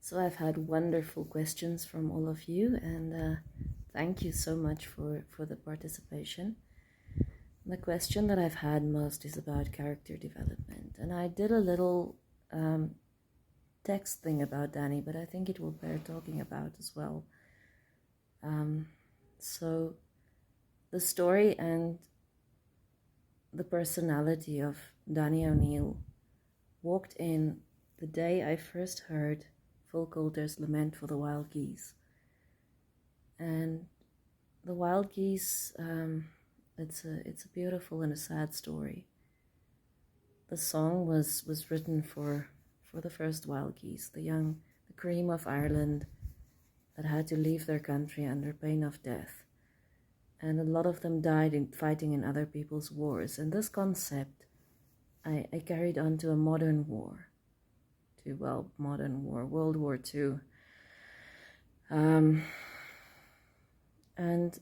So I've had wonderful questions from all of you, and thank you so much for the participation. The question that I've had most is about character development, and I did a little text thing about Danny, but I think it will bear talking about as well. So the story and the personality of Danny O'Neill walked in the day I first heard Phil Coulter's Lament for the Wild Geese. And the Wild Geese, it's a beautiful and a sad story. The song was written for the first wild geese, the cream of Ireland that had to leave their country under pain of death. And a lot of them died in fighting in other people's wars. And this concept I carried on to a modern war, World War II. And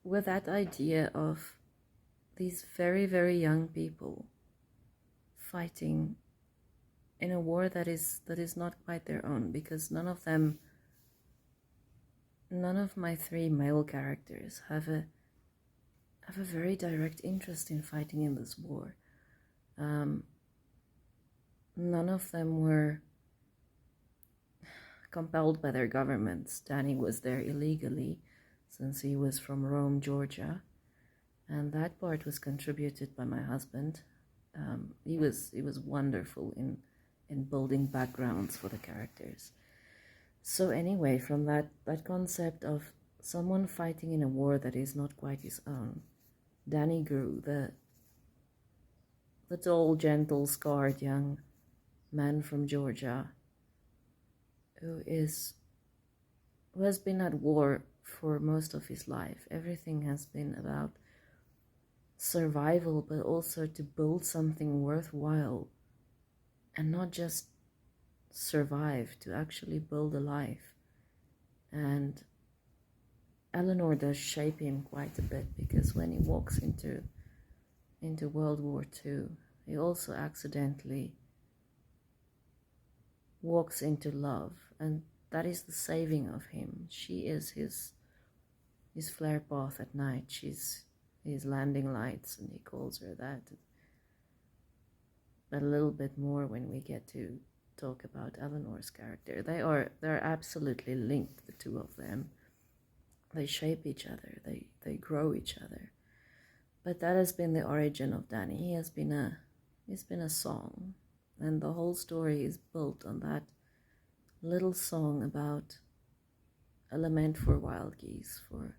with that idea of these very, very young people fighting in a war that is not quite their own, because none of my three male characters have a very direct interest in fighting in this war. None of them were compelled by their governments. Danny was there illegally, since he was from Rome, Georgia, and that part was contributed by my husband. He was wonderful in building backgrounds for the characters. So anyway, from that concept of someone fighting in a war that is not quite his own, Danny grew, the tall, gentle, scarred young man from Georgia who has been at war for most of his life. Everything has been about survival, but also to build something worthwhile and not just survive, to actually build a life. And Eleanor does shape him quite a bit, because when he walks into World War II, he also accidentally walks into love, and that is the saving of him. She is his flare path at night. She's his landing lights, and he calls her that. But a little bit more when we get to talk about Eleanor's character. They're absolutely linked, the two of them. They shape each other, they grow each other. But that has been the origin of Danny. He's been a song, and the whole story is built on that little song about a lament for wild geese, for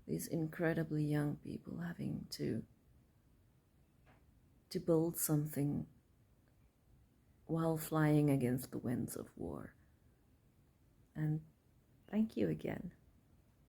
these incredibly young people having to build something while flying against the winds of war. And thank you again.